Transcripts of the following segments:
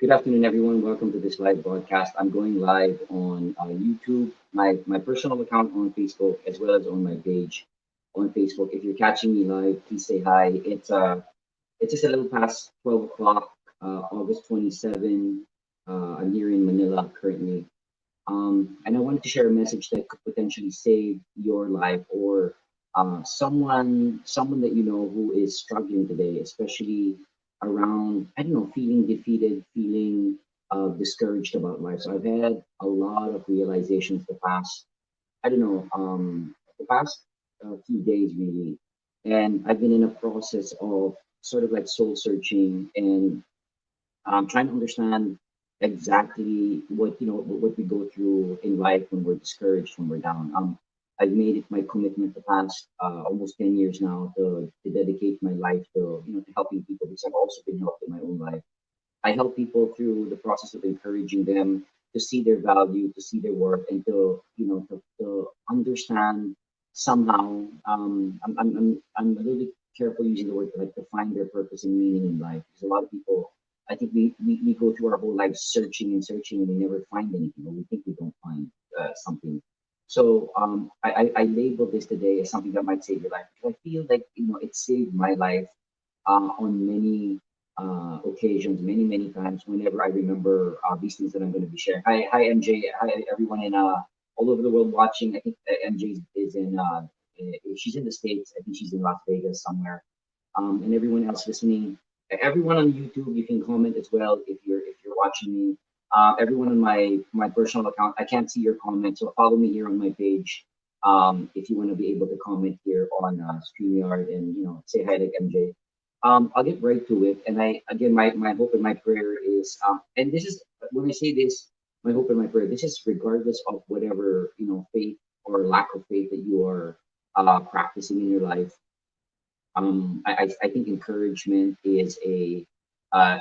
Good afternoon, everyone. Welcome to this live broadcast. I'm going live on YouTube, my personal account on Facebook, as well as on my page on Facebook. If you're catching me live, please say hi. It's just a little past 12 o'clock, August 27. I'm here in Manila currently, and I wanted to share a message that could potentially save your life or someone that you know who is struggling today, especially around I don't know, feeling defeated, feeling discouraged about life. So I've had a lot of realizations the past I don't know the past few days really, and I've been in a process of sort of like soul searching and trying to understand exactly what we go through in life when we're discouraged, when we're down. I've made it my commitment the past almost 10 years now to dedicate my life to to helping people because I've also been helped in my own life. I help people through the process of encouraging them to see their value, to see their worth, and to to understand somehow. I'm a little bit careful using the word like to find their purpose and meaning in life because a lot of people, I think we go through our whole life searching and searching and we never find anything or we think we don't find something. So I label this today as something that might save your life because I feel like it saved my life on many occasions, many times. Whenever I remember these things that I'm going to be sharing. Hi MJ. Hi everyone in all over the world watching. I think MJ is in. She's in the States. I think she's in Las Vegas somewhere. And everyone else listening, everyone on YouTube, you can comment as well if you're watching me. Everyone on my personal account, I can't see your comments, so follow me here on my page. If you want to be able to comment here on StreamYard and say hi to MJ. I'll get right to it. And I again, my hope and my prayer is, and this is when I say this, my hope and my prayer. This is regardless of whatever faith or lack of faith that you are practicing in your life. I think encouragement is a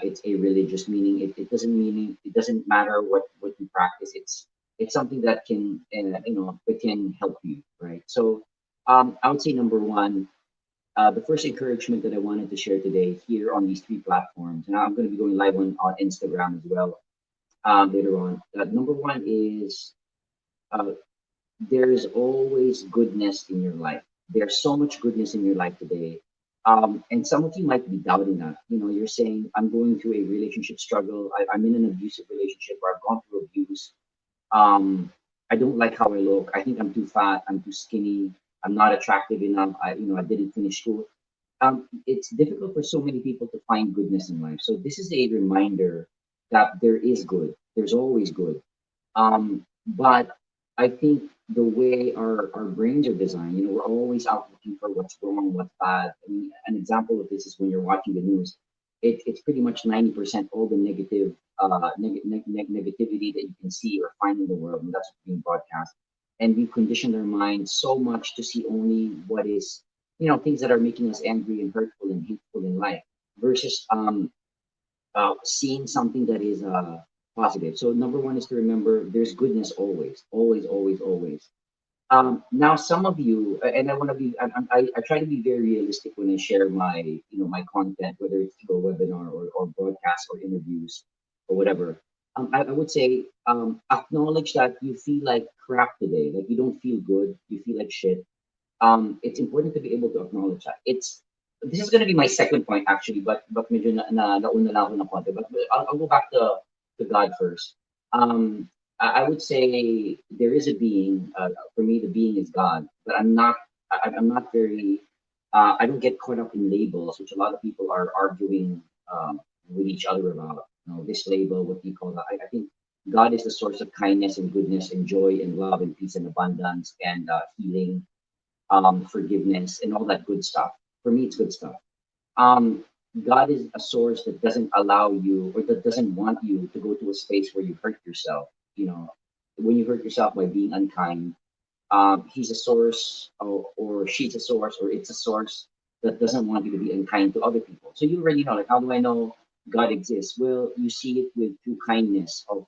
it's a religious meaning. It doesn't meaning it doesn't matter what you practice. It's something that can it can help you, right? So I would say number one, the first encouragement that I wanted to share today here on these three platforms, and I'm going to be going live on Instagram as well later on. Number one is uh, there is always goodness in your life. There's so much goodness in your life today. And some of you might be doubting that. You're saying, I'm going through a relationship struggle. I'm in an abusive relationship where I've gone through abuse. Um, I don't like how I look. I think I'm too fat. I'm too skinny. I'm not attractive enough. I didn't finish school. It's difficult for so many people to find goodness in life. So this is a reminder that there is good. There's always good. But I think the way our brains are designed, we're always out looking for what's wrong, what's bad. I mean, an example of this is when you're watching the news. It's pretty much 90% all the negativity that you can see or find in the world, and that's what's being broadcast. And we've conditioned our minds so much to see only what is, things that are making us angry and hurtful and hateful in life versus seeing something that is positive. So number one is to remember there's goodness always, always, always, always. Now, some of you, and I want to be, I try to be very realistic when I share my content, whether it's through a webinar or broadcast or interviews or whatever. I would say acknowledge that you feel like crap today, like you don't feel good, you feel like shit. It's important to be able to acknowledge that. This is going to be my second point actually, but medyo nauna lang ako ng konti. But I'll go back to God first. I would say there is a being. For me, the being is God, but I'm not very. I don't get caught up in labels, which a lot of people are arguing with each other about. This label, what do you call that? I think God is the source of kindness and goodness and joy and love and peace and abundance and healing, forgiveness, and all that good stuff. For me, it's good stuff. Um, God is a source that doesn't allow you or that doesn't want you to go to a space where you hurt yourself. When you hurt yourself by being unkind, he's a source or she's a source or it's a source that doesn't want you to be unkind to other people. So you already know, like, how do I know God exists? Well, you see it with through kindness of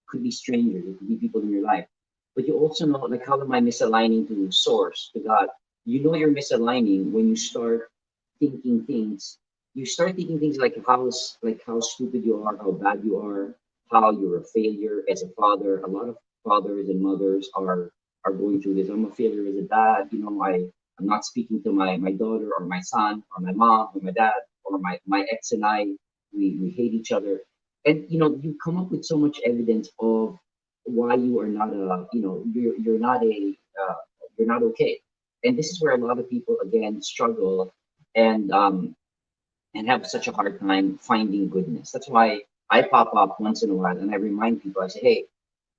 could be strangers, it could be people in your life. But you also know, like, how am I misaligning to source, to God? You know you're misaligning when you start thinking things. you start thinking things like how stupid you are, how bad you are, how you're a failure as a father. A lot of fathers and mothers are going through this. I'm a failure as a dad. I'm not speaking to my daughter or my son or my mom or my dad or my ex and I. We hate each other, and you come up with so much evidence of why you are not a you're not a you're not okay. And this is where a lot of people again struggle and have such a hard time finding goodness. That's why I pop up once in a while and I remind people. I say, hey,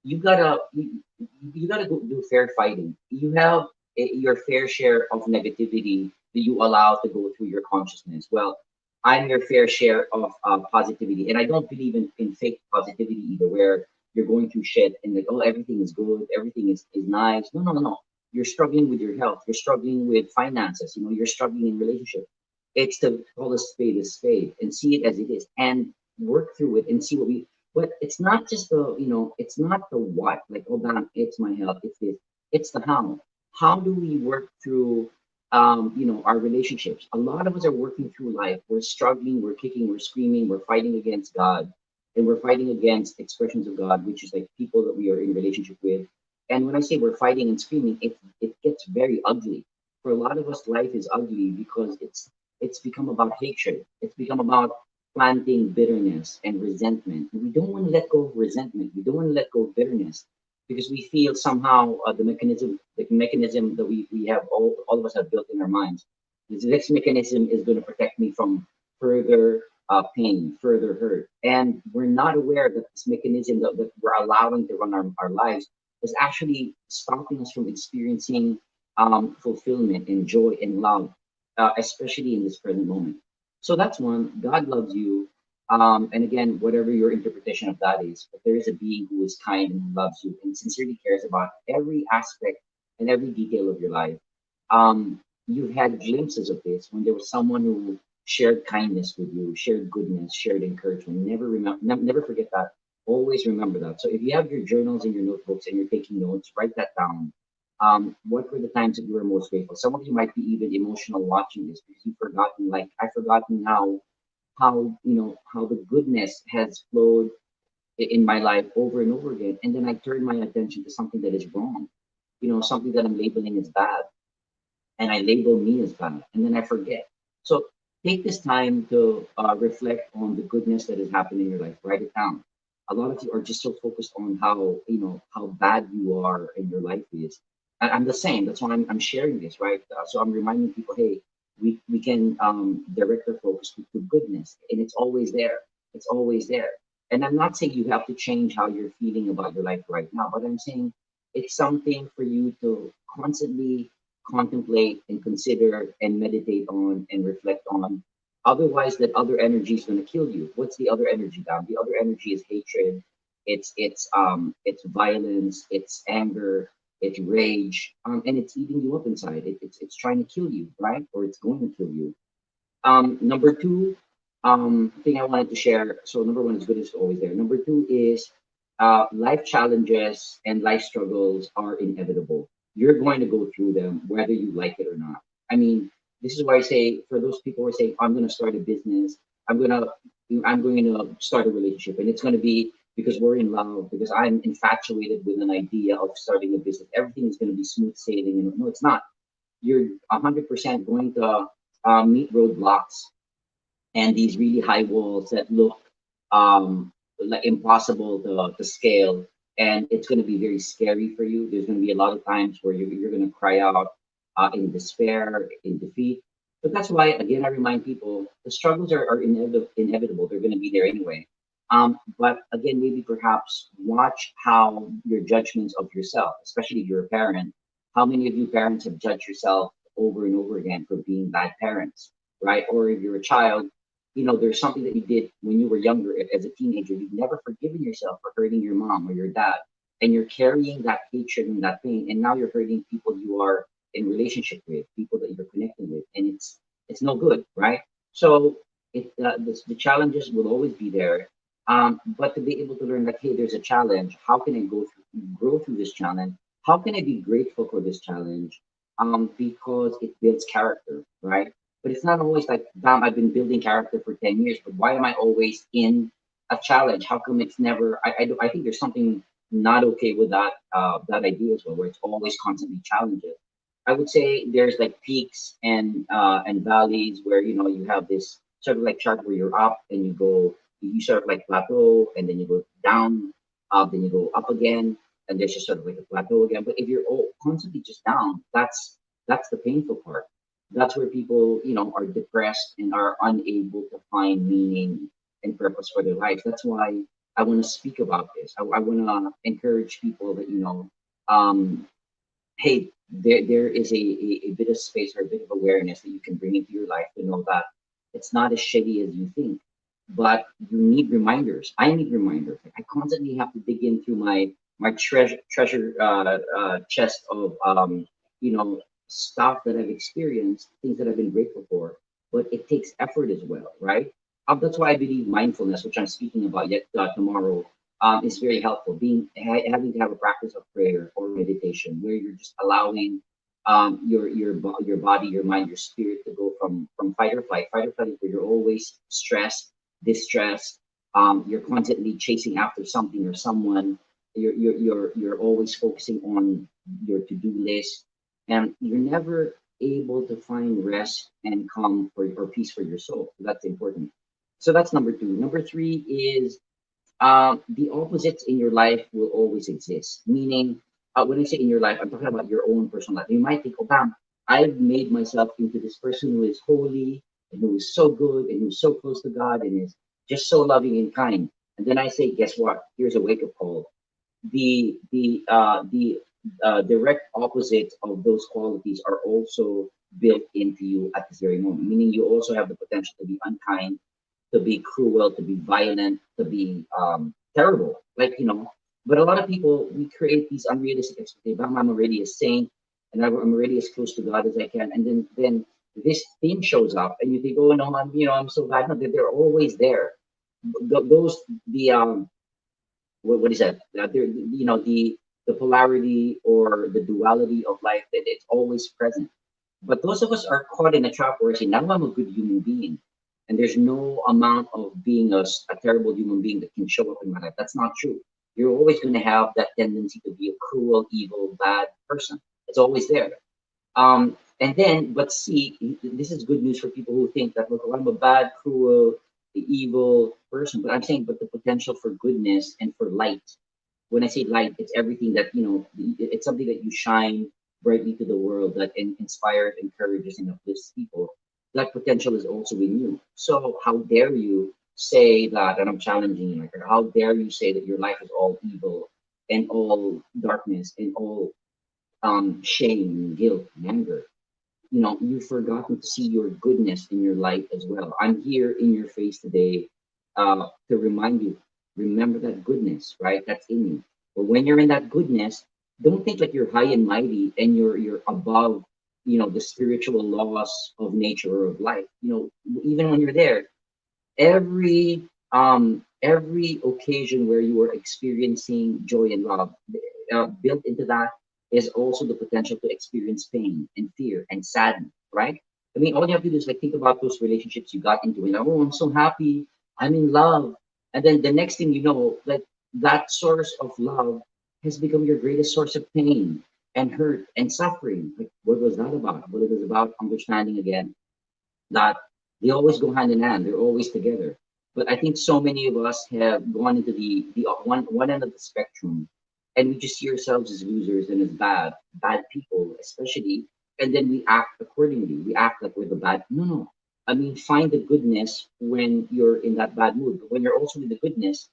you gotta go do fair fighting. You have your fair share of negativity that you allow to go through your consciousness. Well, I'm your fair share of positivity, and I don't believe in fake positivity either, where you're going through shit and like, oh, everything is good, everything is nice. No, no, no, no. You're struggling with your health. You're struggling with finances. You're struggling in relationship. It's to call a spade, and see it as it is, and work through it and see what we. But it's not just it's not the what, like, oh, damn, it's my health, it's this, it's the how. How do we work through, our relationships? A lot of us are working through life. We're struggling, we're kicking, we're screaming, we're fighting against God, and we're fighting against expressions of God, which is like people that we are in relationship with. And when I say we're fighting and screaming, it gets very ugly. For a lot of us, life is ugly because it's become about hatred. It's become about planting bitterness and resentment. And we don't want to let go of resentment. We don't want to let go of bitterness because we feel somehow the mechanism that we have all of us have built in our minds. This mechanism is going to protect me from further pain, further hurt. And we're not aware that this mechanism that we're allowing to run our lives is actually stopping us from experiencing fulfillment and joy and love, especially in this present moment. So that's one. God loves you. And again, whatever your interpretation of that is, but there is a being who is kind and who loves you and sincerely cares about every aspect and every detail of your life. You've had glimpses of this when there was someone who shared kindness with you, shared goodness, shared encouragement. Never remember, never forget that. Always remember that. So if you have your journals and your notebooks and you're taking notes, write that down. What were the times that you were most grateful? Some of you might be even emotional watching this because you've forgotten, like I've forgotten how the goodness has flowed in my life over and over again. And then I turn my attention to something that is wrong, something that I'm labeling as bad, and I label me as bad, and then I forget. So take this time to reflect on the goodness that has happened in your life. Write it down. A lot of you are just so focused on how bad you are and your life is. I'm the same. That's why I'm sharing this, right? So I'm reminding people, hey, we can direct our focus to goodness, and it's always there. It's always there. And I'm not saying you have to change how you're feeling about your life right now, but I'm saying it's something for you to constantly contemplate and consider and meditate on and reflect on. Otherwise, that other energy is going to kill you. What's the other energy, Dan? The other energy is hatred. It's violence. It's anger. It's rage. And it's eating you up inside. It's trying to kill you, right? Or it's going to kill you. Number two, thing I wanted to share. So number one is good is always there. Number two is life challenges and life struggles are inevitable. You're going to go through them whether you like it or not. I mean, this is why I say for those people who are saying, I'm going to start a business, I'm going to I'm going to start a relationship, and it's going to be because we're in love, because I'm infatuated with an idea of starting a business. Everything is going to be smooth sailing, and no, it's not. You're 100% going to meet roadblocks and these really high walls that look um, like impossible to scale. And it's going to be very scary for you. There's going to be a lot of times where you're going to cry out in despair, in defeat. But that's why, again, I remind people the struggles are inevitable. They're going to be there anyway. But again, maybe perhaps watch how your judgments of yourself, especially if you're a parent, how many of you parents have judged yourself over and over again for being bad parents, right? Or if you're a child, there's something that you did when you were younger as a teenager. You've never forgiven yourself for hurting your mom or your dad. And you're carrying that hatred and that pain. And now you're hurting people you are in relationship with, people that you're connecting with. And it's no good, right? So the challenges will always be there. But to be able to learn that, hey, there's a challenge. How can I grow through this challenge? How can I be grateful for this challenge? Because it builds character, right? But it's not always like, damn, I've been building character for 10 years, but why am I always in a challenge? How come it's never, I think there's something not okay with that idea as well, where it's always constantly challenges. I would say there's like peaks and valleys where, you have this sort of like chart where you're up and you sort of like plateau, and then you go down, up, then you go up again, and there's just sort of like a plateau again. But if you're all constantly just down, that's the painful part. That's where people, are depressed and are unable to find meaning and purpose for their lives. That's why I want to speak about this. I want to encourage people that, um, hey, there is a bit of space or a bit of awareness that you can bring into your life to know that it's not as shitty as you think. But you need reminders. I need reminders. Like, I constantly have to dig into my treasure chest of stuff that I've experienced, things that I've been grateful for. But it takes effort as well, right? That's why I believe mindfulness, which I'm speaking about yet tomorrow, is very helpful. Having to have a practice of prayer or meditation, where you're just allowing your body, your mind, your spirit to go from fight or flight. Fight or flight is where you're always stressed, distressed. You're constantly chasing after something or someone. You're always focusing on your to do list, and you're never able to find rest and calm or peace for your soul. So that's important. So that's number two. Number three is the opposites in your life will always exist. Meaning, when I say in your life, I'm talking about your own personal life. You might think, oh, damn, I've made myself into this person who is holy and who is so good and who's so close to God and is just so loving and kind. And then I say, guess what? Here's a wake up call. The direct opposite of those qualities are also built into you at this very moment. Meaning, you also have the potential to be unkind, to be cruel, to be violent, to be terrible. Like, but a lot of people, we create these unrealistic expectations. I'm already a saint, and I'm already as close to God as I can. And then this thing shows up, and you think, oh no, I'm so bad. No, they're always there. Those the what is that? There, the polarity or the duality of life, that it's always present. But those of us are caught in a trap where saying, now I'm a good human being. And there's no amount of being a terrible human being that can show up in my life. That's not true. You're always going to have that tendency to be a cruel, evil, bad person. It's always there. And then, but see, this is good news for people who think that, look, well, I'm a bad, cruel, evil person. But I'm saying, but the potential for goodness and for light. When I say light, it's everything that, it's something that you shine brightly to the world that inspires, encourages, and uplifts people. That potential is also in you. So how dare you say that, and I'm challenging you, like, how dare you say that your life is all evil and all darkness and all shame and guilt and anger? You've forgotten to see your goodness in your life as well. I'm here in your face today to remind you, remember that goodness, right? That's in you. But when you're in that goodness, don't think like you're high and mighty and you're above, the spiritual laws of nature or of life. Even when you're there, every occasion where you are experiencing joy and love, built into that is also the potential to experience pain and fear and sadness, right? I mean, all you have to do is like think about those relationships you got into and, oh, I'm so happy, I'm in love. And then the next thing you know, like, that source of love has become your greatest source of pain and hurt and suffering. Like, what was that about? Well, it was about understanding again that they always go hand in hand. They're always together. But I think so many of us have gone into the one end of the spectrum, and we just see ourselves as losers and as bad people, especially. And then we act accordingly. We act like we're the bad. No, no. I mean, find the goodness when you're in that bad mood. But when you're also in the goodness,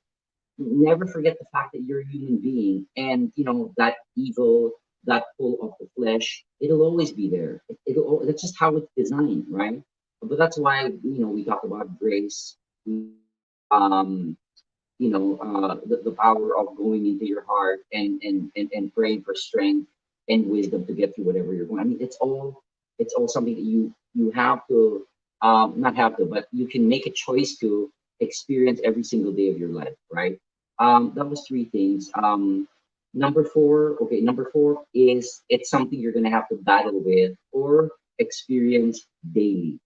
never forget the fact that you're a human being, and that evil, that pull of the flesh, it'll always be there. That's just how it's designed, right? But that's why we talk about grace, um the power of going into your heart and praying for strength and wisdom to get through whatever you're going. I mean, it's all something that you have to, not have to, but you can make a choice to experience every single day of your life, right? That was three things. Number four is, it's something you're gonna have to battle with or experience daily.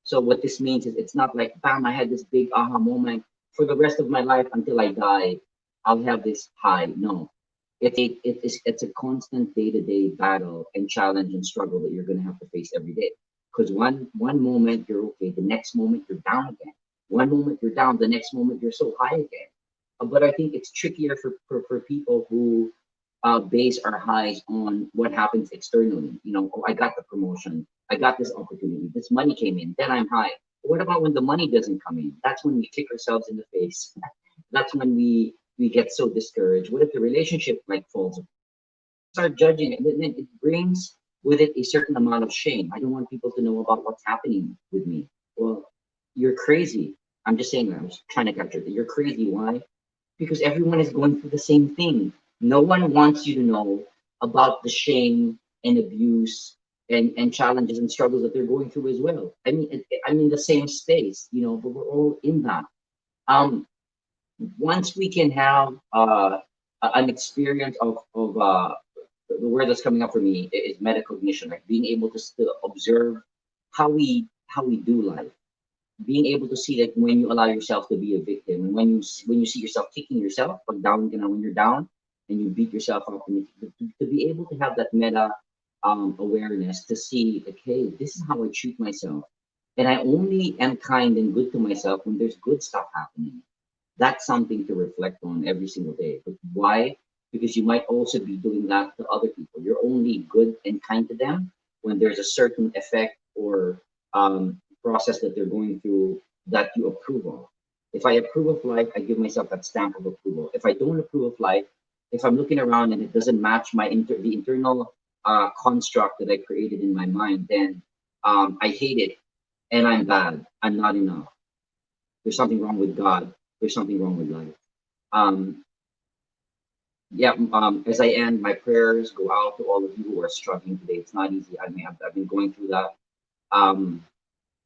So what this means is it's not like, bam, I had this big aha moment for the rest of my life until I die. I'll have this high. No, it's a constant day-to-day battle and challenge and struggle that you're going to have to face every day. Because one moment you're okay, the next moment you're down again. One moment you're down, the next moment you're so high again. But I think it's trickier for people who base our highs on what happens externally. You know, oh, I got the promotion, I got this opportunity, this money came in, then I'm high. But what about when the money doesn't come in? That's when we kick ourselves in the face. That's when we get so discouraged. What if the relationship like falls apart? Start judging it, and then it brings with it a certain amount of shame. I don't want people to know about what's happening with me. Well, you're crazy. I'm just saying that. I'm just trying to capture that. You're crazy. Why? Because everyone is going through the same thing. No one wants you to know about the shame and abuse and challenges and struggles that they're going through as well. I mean, I'm in the same space, you know, but we're all in that. Um, Once we can have an experience of the word that's coming up for me is metacognition, like being able to still observe how we do life, being able to see that when you allow yourself to be a victim, and when you see yourself kicking yourself, but down, you know, when you're down and you beat yourself up, and to be able to have that meta awareness to see, okay, this is how I treat myself, and I only am kind and good to myself when there's good stuff happening. That's something to reflect on every single day. But why? Because you might also be doing that to other people. You're only good and kind to them when there's a certain effect or process that they're going through that you approve of. If I approve of life, I give myself that stamp of approval. If I don't approve of life, if I'm looking around and it doesn't match the internal construct that I created in my mind, then I hate it and I'm bad. I'm not enough. There's something wrong with God. There's something wrong with life. Um, yeah, as I end, my prayers go out to all of you who are struggling today. It's not easy. I mean, I've been going through that. Um,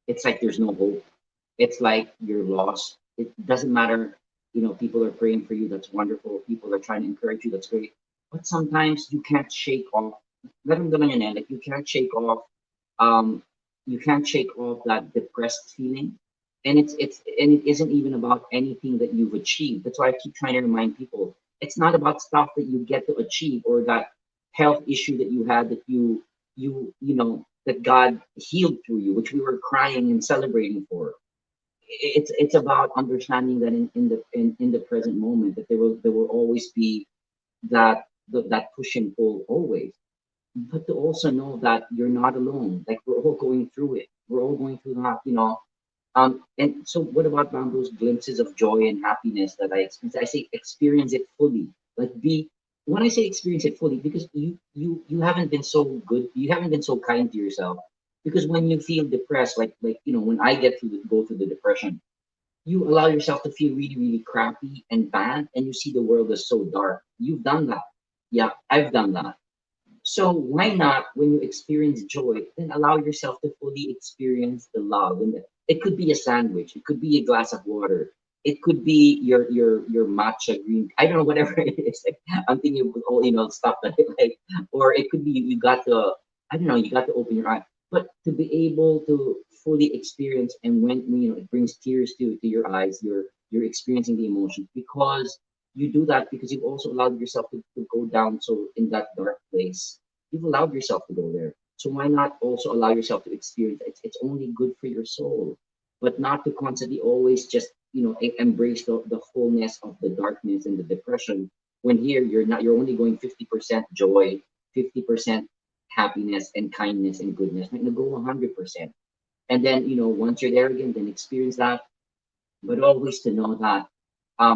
it's like there's no hope. It's like you're lost. It doesn't matter. You know, people are praying for you. That's wonderful. People are trying to encourage you. That's great. But sometimes you can't shake off. Like you can't shake off. Um, you can't shake off that depressed feeling, and it isn't even about anything that you've achieved. That's why I keep trying to remind people. It's not about stuff that you get to achieve or that health issue that you had that you know that God healed through you, which we were crying and celebrating for. It's about understanding that in the present moment that there will always be that push and pull always, but to also know that you're not alone. Like we're all going through it. We're all going through that, you know. And so what about those glimpses of joy and happiness that I experience? I say experience it fully. Like be when I say experience it fully, because you haven't been so good, you haven't been so kind to yourself. Because when you feel depressed, like you know, when I go through the depression, you allow yourself to feel really, really crappy and bad, and you see the world as so dark. You've done that. Yeah, I've done that. So why not, when you experience joy, then allow yourself to fully experience the love? And it could be a sandwich, it could be a glass of water, it could be your matcha green. I don't know, whatever it is. Like, I'm thinking of all stuff that I like, or it could be you got to, I don't know, you got to open your eye, but to be able to fully experience, and when it brings tears to your eyes, you're experiencing the emotion because you do that because you've also allowed yourself to go down so in that dark place. You've allowed yourself to go there. So why not also allow yourself to experience it? It's only good for your soul, but not to constantly always just embrace the fullness of the darkness and the depression. When here you're not, you're only going 50% joy, 50% happiness and kindness and goodness. Might not go 100%. And then once you're there again, then experience that, but always to know that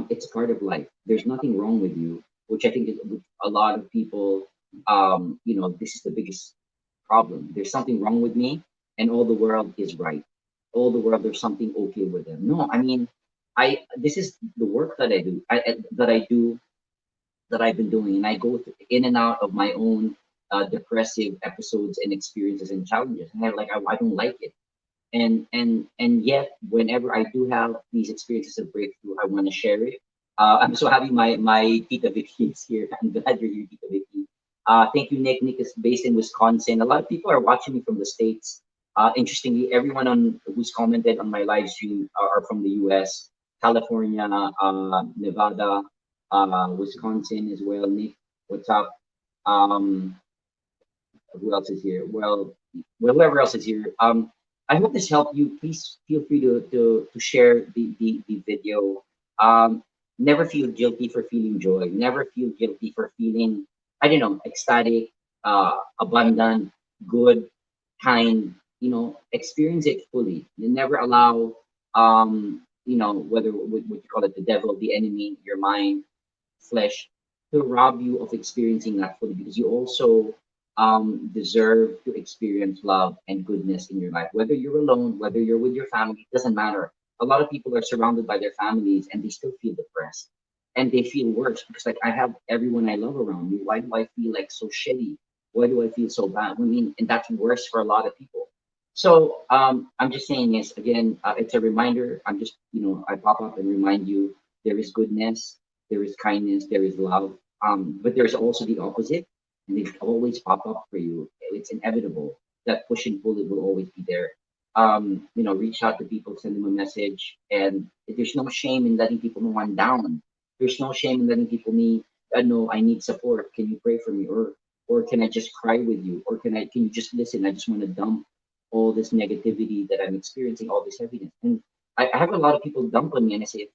it's part of life. There's nothing wrong with you, which I think is with a lot of people. This is the biggest problem. There's something wrong with me, and all the world is right. All the world, there's something okay with them. No, I mean, this is the work that I do. That I've been doing, and I go in and out of my own depressive episodes and experiences and challenges. And I don't like it, and yet whenever I do have these experiences of breakthrough, I want to share it. I'm so happy my Tita Vicky is here. I'm glad you're here, Tita Vicky. Thank you, Nick. Nick is based in Wisconsin. A lot of people are watching me from the States. Interestingly, everyone on who's commented on my live stream are from the U.S., California, Nevada, Wisconsin as well. Nick, what's up? Um, who else is here? Well, whoever else is here. I hope this helped you. Please feel free to share the video. Never feel guilty for feeling joy. Never feel guilty for feeling, I don't know, ecstatic, abundant, good, kind. Experience it fully. You never allow, whether what you call it, the devil, the enemy, your mind, flesh, to rob you of experiencing that fully, because you also deserve to experience love and goodness in your life. Whether you're alone, whether you're with your family, it doesn't matter. A lot of people are surrounded by their families and they still feel depressed and they feel worse because, like, I have everyone I love around me. Why do I feel like so shitty? Why do I feel so bad? I mean, and that's worse for a lot of people. So I'm just saying this again. It's a reminder. I'm just, I pop up and remind you there is goodness, there is kindness, there is love. But there's also the opposite, and they always pop up for you. It's inevitable. That push and pull, it will always be there. Reach out to people, send them a message, and there's no shame in letting people know I'm down. There's no shame in letting people know I need support. Can you pray for me, or can I just cry with you, or can you just listen? I just want to dump all this negativity that I'm experiencing, all this heaviness. And I have a lot of people dump on me, and I say,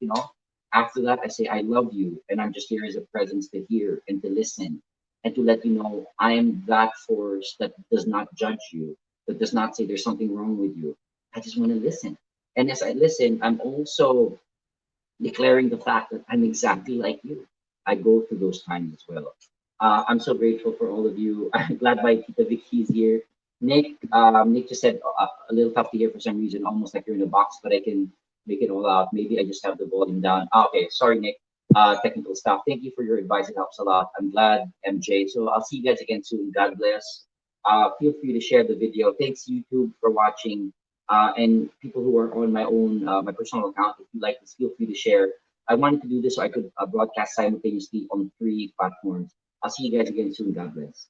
after that, I say, I love you, and I'm just here as a presence to hear and to listen and to let you know I am that force that does not judge you, that does not say there's something wrong with you. I just want to listen. And as I listen, I'm also declaring the fact that I'm exactly like you. I go through those times as well. I'm so grateful for all of you. I'm glad my Tita Vicky is here. Nick just said a little tough to hear for some reason, almost like you're in a box, but I can make it all out. Maybe I just have the volume down. Okay, sorry, Nick. Technical stuff. Thank you for your advice. It helps a lot. I'm glad, MJ. So I'll see you guys again soon. God bless. Feel free to share the video. Thanks, YouTube, for watching. And people who are on my personal account, if you like this, feel free to share. I wanted to do this so I could broadcast simultaneously on 3 platforms. I'll see you guys again soon. God bless.